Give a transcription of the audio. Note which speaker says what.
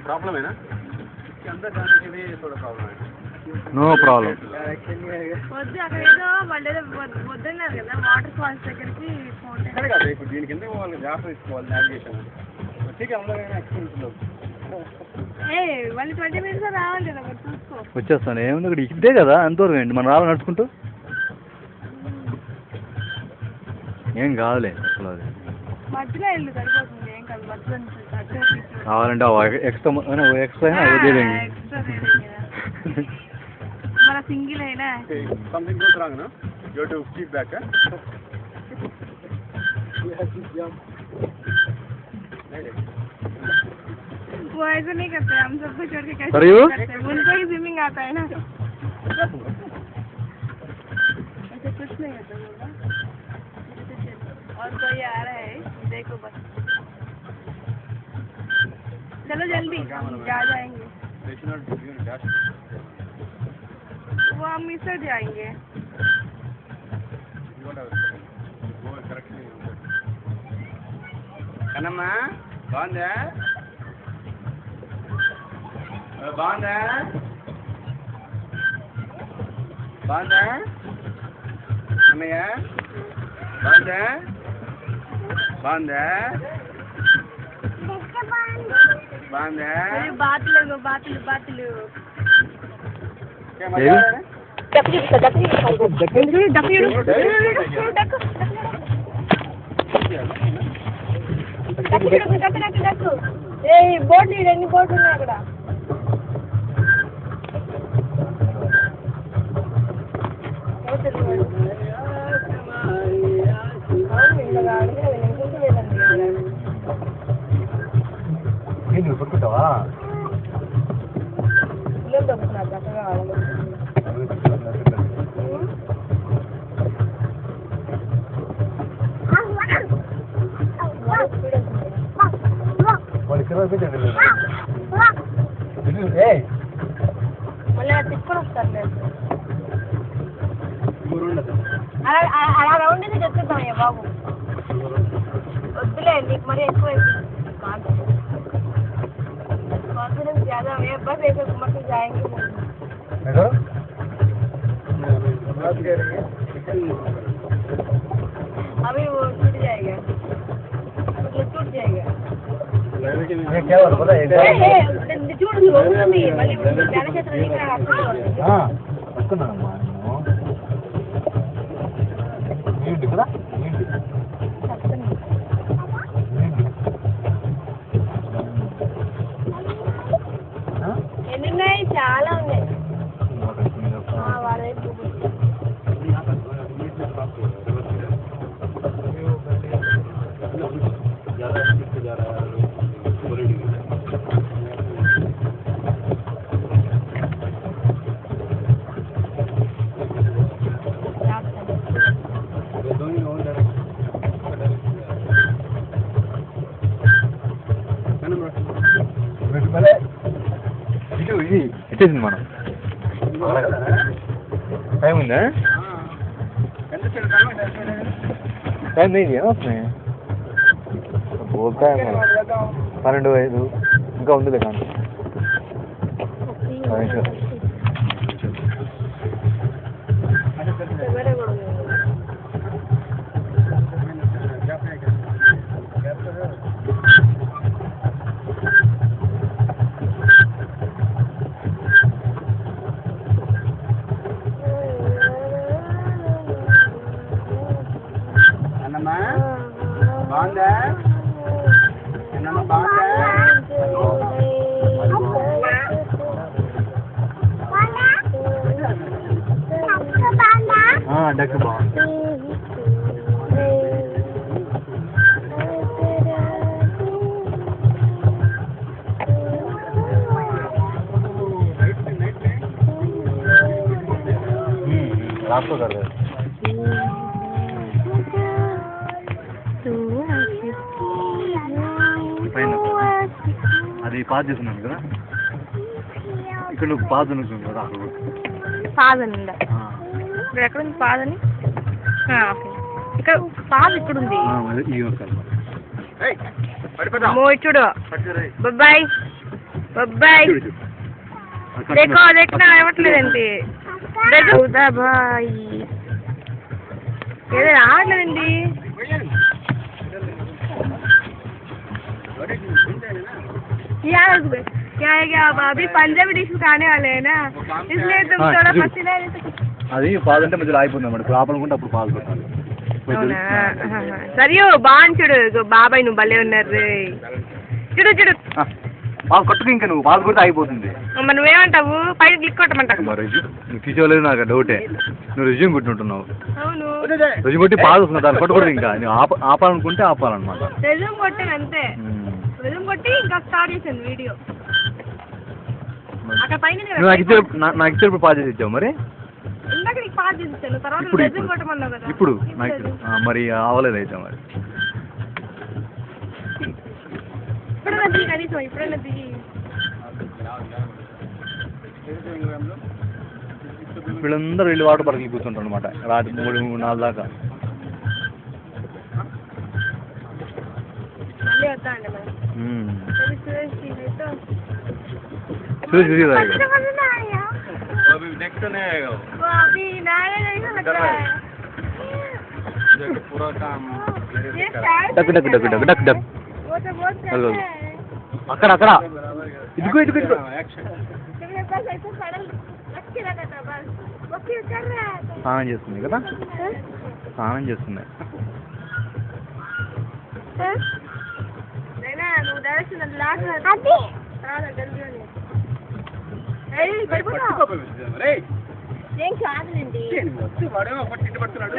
Speaker 1: Problem है ना इसके अंदर जाने के लिए थोड़ा प्रॉब्लम है
Speaker 2: नो प्रॉब्लम
Speaker 3: వద్దు అక్కడ ఏదో వాళ్ళు ఏదో వద్దన్నారు కదా వాటర్ ఫాల్స్ దగ్గరికి
Speaker 1: ఇక్కడ కాదు ఇప్పుడు దీని కింద వాళ్ళు జాగ్రత్త తీసుకోవాలి నావిగేషన్ వచ్చేకి అందులో ఎక్స్పీరియన్స్
Speaker 3: వాళ్ళు 20 minutes రావాలి కదా మరి చూసుకో
Speaker 2: వచ్చేస్తాను ఏముంది ఇక్కడ ఇదే కదా అంతవరకు ఏంటి మనం రావాలి నడుచుకుంటూ ఏం కాదులే అసలు అది
Speaker 3: మధ్యలో ఇల్లు సరిపోతుంది ఏం కాదు మధ్యలో
Speaker 2: కావాలంటే ఎక్స్ట్రా అయినా అదే దేంగి
Speaker 3: మన సింగిల్ అయినా
Speaker 1: something goes wrong no you have to keep back
Speaker 3: वो ऐसा नहीं करते हम सबको छोड़ के कैसे करते उनको ही स्विमिंग आता है ना ऐसे कुछ नहीं होता होगा और कोई आ रहा है देखो बस चलो जल्दी जा जाएंगे वो हम मिसर जाएंगे
Speaker 1: कन्नम्मा बांधा बांधा बांधा अన్నయ్య बांधा बांधा बांधा
Speaker 3: बातలు
Speaker 1: क्या मजा आ रहा है
Speaker 3: బోర్డు ఎన్ని బోర్డు ఉన్నాయి అక్కడ
Speaker 2: నువ్వు పట్టుకుంటావా
Speaker 3: ఇల్లు దొరుకుతున్నారు చక్కగా మళ్ళీ తిప్పుకొని వస్తారు అలా రౌండ్ అయితే చెప్తామయ్యా బాబు వద్దులే నీకు మరి ఎక్కువ कॉन्फिडेंस ज़्यादा है बस ऐसे घूम के जाएंगे अभी वो टूट जाएगा मतलब टूट जाएगा
Speaker 2: क्या बोला पता है
Speaker 3: टूट होगी मళ్ళీ జ్ఞాన క్షేత్రం ఇక్కడ
Speaker 2: వస్తున్నానమ్మా నేను కదా
Speaker 3: ఎన్ని ఉన్నాయి చాలా ఉన్నాయి వాడైపు
Speaker 2: ఇది ఇచ్చేసింది మనం టైం ఉందా టైం ఏంటి ఏమవుతున్నాయి పోతాయి 12:05 ఇంకా ఉందిలే కానీ
Speaker 1: बांधा बांधा
Speaker 2: డక్ బాగుంది రాసుకో కదా పైన అది పాజ్ చేస్తున్నాను కదా ఇక్కడ నువ్వు పాజ్ అనుకున్నాను కదా అక్కడ
Speaker 3: పాదని ఇక్కడ ఎక్కడ ఉంది పాదని ఇక్కడ పాద ఇక్కడ ఉంది
Speaker 2: ఈ
Speaker 1: ఏయ్, పడిపోతావు.
Speaker 3: అమ్మో చూడు బాయ్ బాయ్ देखो देखना రావట్లేదండి బాయ్ ఏదో రావట్లేదండి क्या है क्या अभी पंजाबी डिश खाने वाले हैं ना इसलिए तुम थोड़ा पसीना
Speaker 2: అది పాలు అంటే మధ్యలో ఆగిపోతుంది అన్నమాట. ఇప్పుడు ఆపాలనుకుంటే అప్పుడు పాలు పెట్టాలి.
Speaker 3: సరియో బాగుంది చూడు బాబాయ్ నువ్వు భలే ఉన్నారు చూడు చూడు
Speaker 2: పాలు కొట్టుకు ఇంకా నువ్వు పాలు కొడితే అయిపోతుంది.
Speaker 3: మరి నువ్వేమంటావు పైన క్లిక్ కొట్టమంటావు
Speaker 2: నువ్వు తీసుకోలేదు నాకు డౌటే. నువ్వు రిజ్యూమ్ కొట్టినట్టున్నావు.
Speaker 3: అవును
Speaker 2: రిజ్యూమ్ కొట్టి పాలు వస్తుంది దాన్ని కొట్టకూడదు. ఇంకా నువ్వు ఆపాలనుకుంటే ఆపాలన్నమాట.
Speaker 3: రెజ్యూమ్ కొట్టాను అంతే రెజ్యూమ్ కొట్టి ఇంకా స్టార్ట్ చేశాను వీడియో అక్కడ పైన
Speaker 2: నాకు ఇచ్చేటప్పుడు పాలు చేసి ఇచ్చావు మరి
Speaker 3: ఇందాక నీకు పాస్ చేస్తాను తర్వాత
Speaker 2: ఇప్పుడు
Speaker 3: రెజ్యూమ్ కొట్టమన్నావు కదా
Speaker 2: ఇప్పుడు నాకు మరి అవ్వలేదు అయితే మరి
Speaker 3: ఇప్పుడైనా దిగి కనీసం ఇప్పుడైనా దిగి
Speaker 2: వీళ్ళందరూ వెళ్ళి వాటర్ పార్క్కి కూర్చుంటారు అనమాట రాత్రి 3-4 దాకా.
Speaker 3: మళ్ళీ వద్దా అండి మరి
Speaker 1: अभी देखते नहीं आएगा वो।
Speaker 3: वो अभी नया जैसा लग रहा है
Speaker 1: देखो पूरा काम
Speaker 3: ये शायद
Speaker 2: duck duck duck duck duck duck
Speaker 3: वो तो बहुत
Speaker 2: हेलो।
Speaker 3: करता है
Speaker 2: అక్కడ అక్కడ ఇదిగో ఇదిగో ఇదిగో
Speaker 1: एक्शन
Speaker 3: तुम्हें बस ऐसे सड़ल अच्छी लगा था बस वो क्यों कर रहा है
Speaker 2: స్నానం చేస్తుంది కదా స్నానం చేస్తుంది.
Speaker 3: नैना నువ్వు డైరెక్షన్ లాస్ట్ అది రాదా జల్దీ ఏయ్ పడిపోతా
Speaker 1: रे
Speaker 3: ఏం కాదులేండి
Speaker 1: వాడేమో పట్టి పడుతున్నాడు